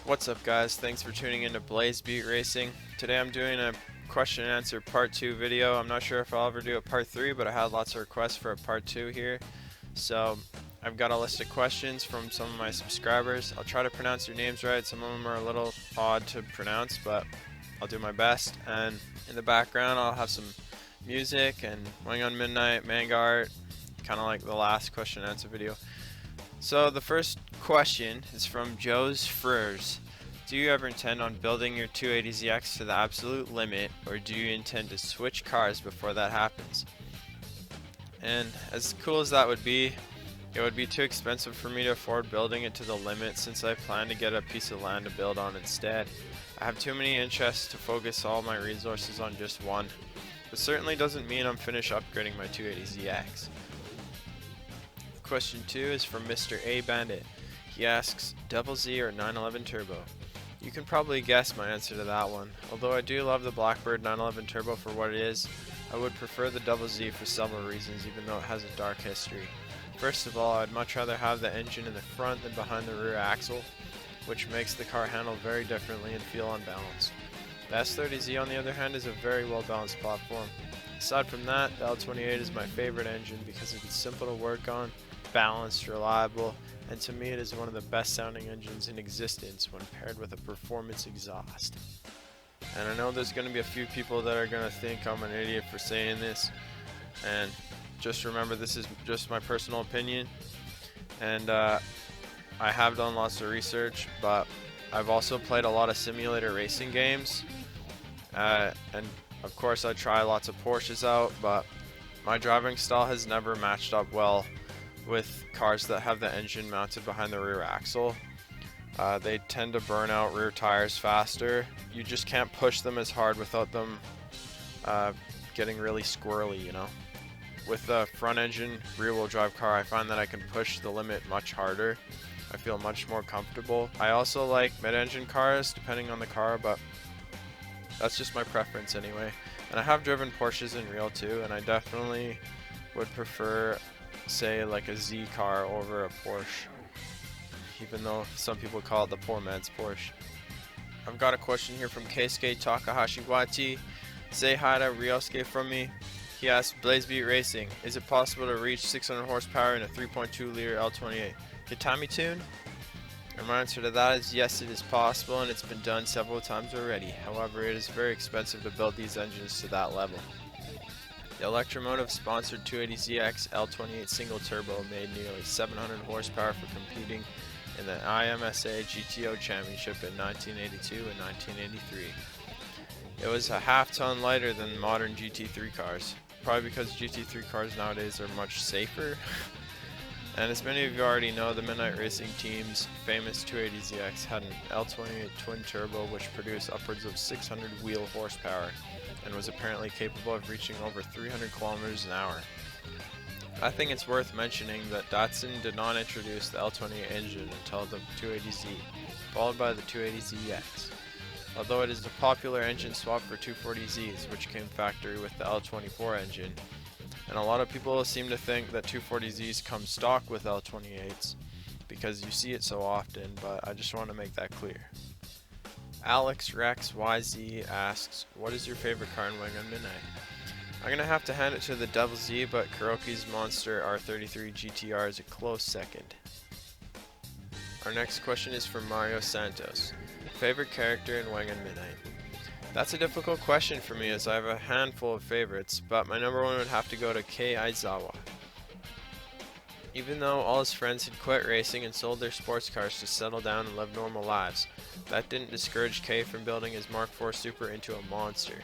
What's up guys, thanks for tuning in to Blazebeat Racing. Today I'm doing a question and answer part 2 video. I'm not sure if I'll ever do a part 3, but I had lots of requests for a part 2 here. So I've got a list of questions from some of my subscribers. I'll try to pronounce your names right. Some of them are a little odd to pronounce, but I'll do my best. And in the background I'll have some music and Wangan Midnight, manga art, kind of like the last question and answer video. So the first question is from Joe's Frers. Do you ever intend on building your 280ZX to the absolute limit, or do you intend to switch cars before that happens? And as cool as that would be, it would be too expensive for me to afford building it to the limit, since I plan to get a piece of land to build on instead. I have too many interests to focus all my resources on just one. But certainly doesn't mean I'm finished upgrading my 280ZX. Question 2 is from Mr. A Bandit. He asks, Double Z or 911 Turbo? You can probably guess my answer to that one. Although I do love the Blackbird 911 Turbo for what it is, I would prefer the Double Z for several reasons, even though it has a dark history. First of all, I'd much rather have the engine in the front than behind the rear axle, which makes the car handle very differently and feel unbalanced. The S30Z on the other hand is a very well balanced platform. Aside from that, the L28 is my favorite engine because it is simple to work on, balanced, reliable, and to me it is one of the best sounding engines in existence when paired with a performance exhaust. And I know there's going to be a few people that are going to think I'm an idiot for saying this, and just remember this is just my personal opinion, and I have done lots of research, but I've also played a lot of simulator racing games, and of course I try lots of Porsches out, but my driving style has never matched up well with cars that have the engine mounted behind the rear axle. They tend to burn out rear tires faster. You just can't push them as hard without them getting really squirrely, you know. With the front engine rear wheel drive car, I find that I can push the limit much harder. I feel much more comfortable. I also like mid-engine cars depending on the car, but that's just my preference anyway. And I have driven Porsches in real too, and I definitely would prefer, say, like a Z car over a Porsche, even though some people call it the poor man's Porsche. I've got a question here from Keisuke Takahashi Wati. Say hi to Ryosuke from me. He asks, Blazebeat Racing, is it possible to reach 600 horsepower in a 3.2 liter L28? Katami tune? And my answer to that is yes, it is possible, and it's been done several times already. However, it is very expensive to build these engines to that level. The Electromotive sponsored 280ZX L28 single turbo made nearly 700 horsepower for competing in the IMSA GTO Championship in 1982 and 1983. It was a half-ton lighter than modern GT3 cars, probably because GT3 cars nowadays are much safer. And as many of you already know, the Midnight Racing team's famous 280ZX had an L28 twin turbo which produced upwards of 600 wheel horsepower and was apparently capable of reaching over 300 kilometers an hour. I think it's worth mentioning that Datsun did not introduce the L28 engine until the 280Z, followed by the 280ZX. Although it is a popular engine swap for 240Zs, which came factory with the L24 engine, and a lot of people seem to think that 240Zs come stock with L28s because you see it so often, but I just want to make that clear. Alex Rex YZ asks, what is your favorite car in Wangan Midnight? I'm going to have to hand it to the Double Z, but Kuroki's Monster R33 GTR is a close second. Our next question is from Mario Santos. Favorite character in Wangan Midnight? That's a difficult question for me as I have a handful of favorites, but my number one would have to go to Kei Aizawa. Even though all his friends had quit racing and sold their sports cars to settle down and live normal lives, that didn't discourage Kei from building his Mark IV Super into a monster.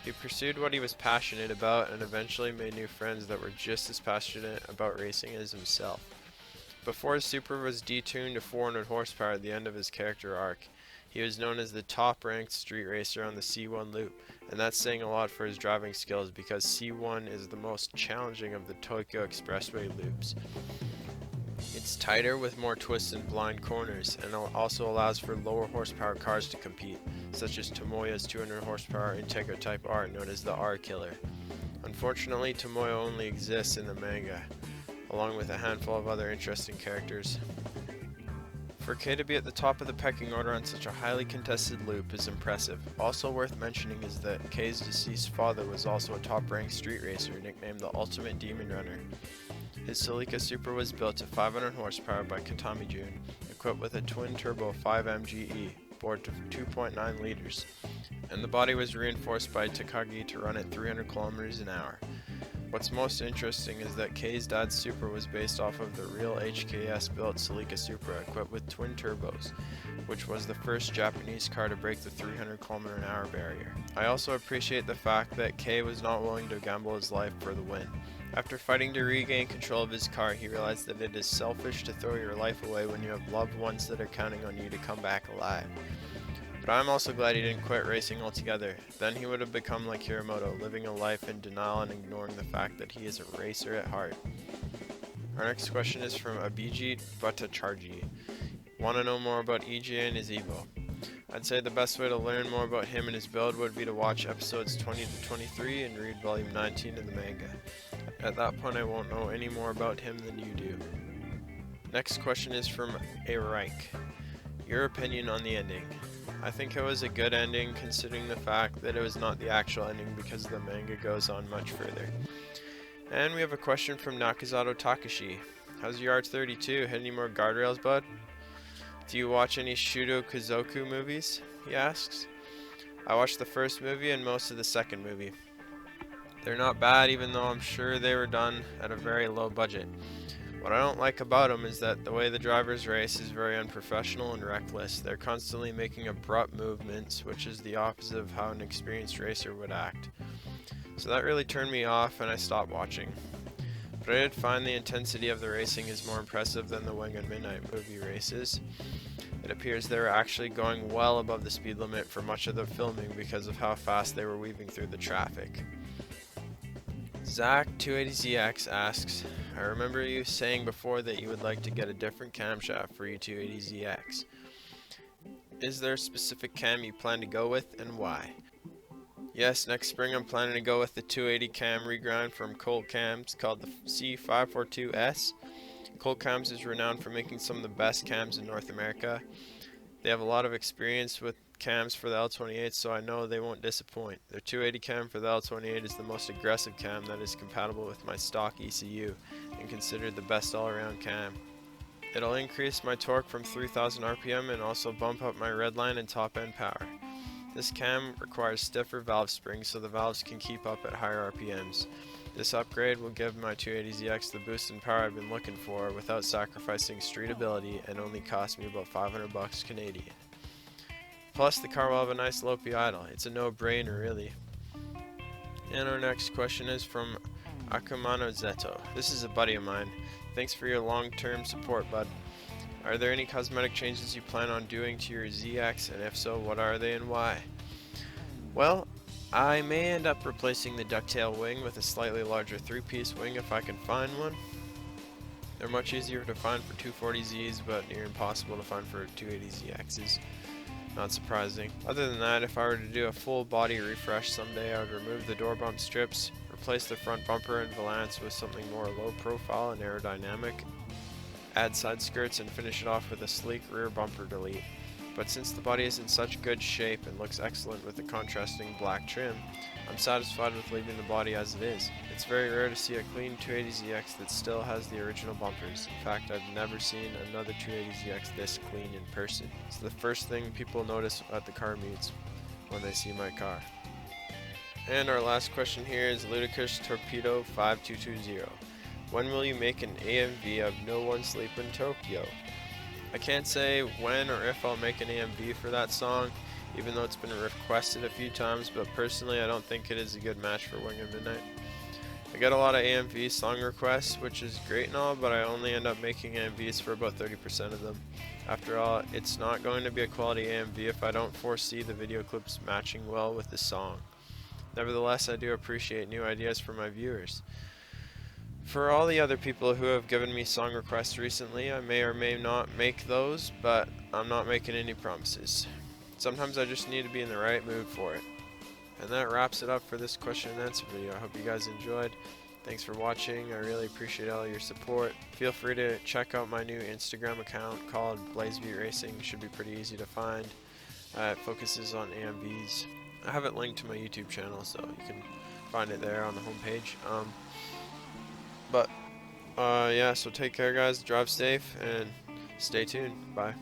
He pursued what he was passionate about and eventually made new friends that were just as passionate about racing as himself. Before his Super was detuned to 400 horsepower at the end of his character arc, he was known as the top-ranked street racer on the C1 loop, and that's saying a lot for his driving skills because C1 is the most challenging of the Tokyo Expressway loops. It's tighter with more twists and blind corners, and also allows for lower horsepower cars to compete, such as Tomoya's 200 horsepower Integra Type R known as the R-Killer. Unfortunately, Tomoya only exists in the manga, along with a handful of other interesting characters. For K to be at the top of the pecking order on such a highly contested loop is impressive. Also worth mentioning is that K's deceased father was also a top-ranked street racer nicknamed the Ultimate Demon Runner. His Celica Super was built to 500 horsepower by Katami Jun, equipped with a twin-turbo 5MGE, bored to 2.9 liters, and the body was reinforced by Takagi to run at 300 kilometers an hour. What's most interesting is that K's dad's Supra was based off of the real HKS built Celica Supra equipped with twin turbos, which was the first Japanese car to break the 300 km an hour barrier. I also appreciate the fact that K was not willing to gamble his life for the win. After fighting to regain control of his car, he realized that it is selfish to throw your life away when you have loved ones that are counting on you to come back alive. But I'm also glad he didn't quit racing altogether. Then he would have become like Hiramoto, living a life in denial and ignoring the fact that he is a racer at heart. Our next question is from Abhijit Bhattacharjee. Want to know more about EJ and his Evo? I'd say the best way to learn more about him and his build would be to watch episodes 20 to 23 and read volume 19 of the manga. At that point I won't know any more about him than you do. Next question is from A. Reich. Your opinion on the ending? I think it was a good ending considering the fact that it was not the actual ending because the manga goes on much further. And we have a question from Nakazato Takashi. How's your R32? Hit any more guardrails, bud? Do you watch any Shudo Kuzoku movies? He asks. I watched the first movie and most of the second movie. They're not bad even though I'm sure they were done at a very low budget. What I don't like about them is that the way the drivers race is very unprofessional and reckless. They're constantly making abrupt movements, which is the opposite of how an experienced racer would act. So that really turned me off and I stopped watching. But I did find the intensity of the racing is more impressive than the Wangan Midnight movie races. It appears they were actually going well above the speed limit for much of the filming because of how fast they were weaving through the traffic. Zach280ZX asks, I remember you saying before that you would like to get a different camshaft for E280ZX. Is there a specific cam you plan to go with and why? Yes, next spring I'm planning to go with the 280 cam regrind from Colt Cams called the C542S. Colt Cams is renowned for making some of the best cams in North America. They have a lot of experience with cams for the L28, so I know they won't disappoint. Their 280 cam for the L28 is the most aggressive cam that is compatible with my stock ECU and considered the best all-around cam. It'll increase my torque from 3000 RPM and also bump up my redline and top end power. This cam requires stiffer valve springs so the valves can keep up at higher RPMs. This upgrade will give my 280ZX the boost in power I've been looking for without sacrificing streetability and only cost me about 500 bucks Canadian. Plus the car will have a nice low P idle. It's a no-brainer really. And our next question is from Akumano Zeto. This is a buddy of mine. Thanks for your long-term support, bud. Are there any cosmetic changes you plan on doing to your ZX, and if so, what are they and why? Well, I may end up replacing the ducktail wing with a slightly larger 3-piece wing if I can find one. They're much easier to find for 240Zs, but near impossible to find for 280ZXs. Not surprising. Other than that, if I were to do a full body refresh someday, I would remove the door bump strips, replace the front bumper and valance with something more low profile and aerodynamic, add side skirts and finish it off with a sleek rear bumper delete. But since the body is in such good shape and looks excellent with the contrasting black trim, I'm satisfied with leaving the body as it is. It's very rare to see a clean 280ZX that still has the original bumpers. In fact, I've never seen another 280ZX this clean in person. It's the first thing people notice at the car meets when they see my car. And our last question here is Ludicrous Torpedo 5220. When will you make an AMV of No One Sleep in Tokyo? I can't say when or if I'll make an AMV for that song, even though it's been requested a few times, but personally I don't think it is a good match for Wangan Midnight. I get a lot of AMV song requests, which is great and all, but I only end up making AMVs for about 30% of them. After all, it's not going to be a quality AMV if I don't foresee the video clips matching well with the song. Nevertheless, I do appreciate new ideas from my viewers. For all the other people who have given me song requests recently, I may or may not make those, but I'm not making any promises. Sometimes I just need to be in the right mood for it. And that wraps it up for this question and answer video. I hope you guys enjoyed. Thanks for watching. I really appreciate all your support. Feel free to check out my new Instagram account called Blazebeat Racing. Should be pretty easy to find. It focuses on AMVs. I have it linked to my YouTube channel, so you can find it there on the homepage. Yeah, so take care, guys. Drive safe and stay tuned. Bye.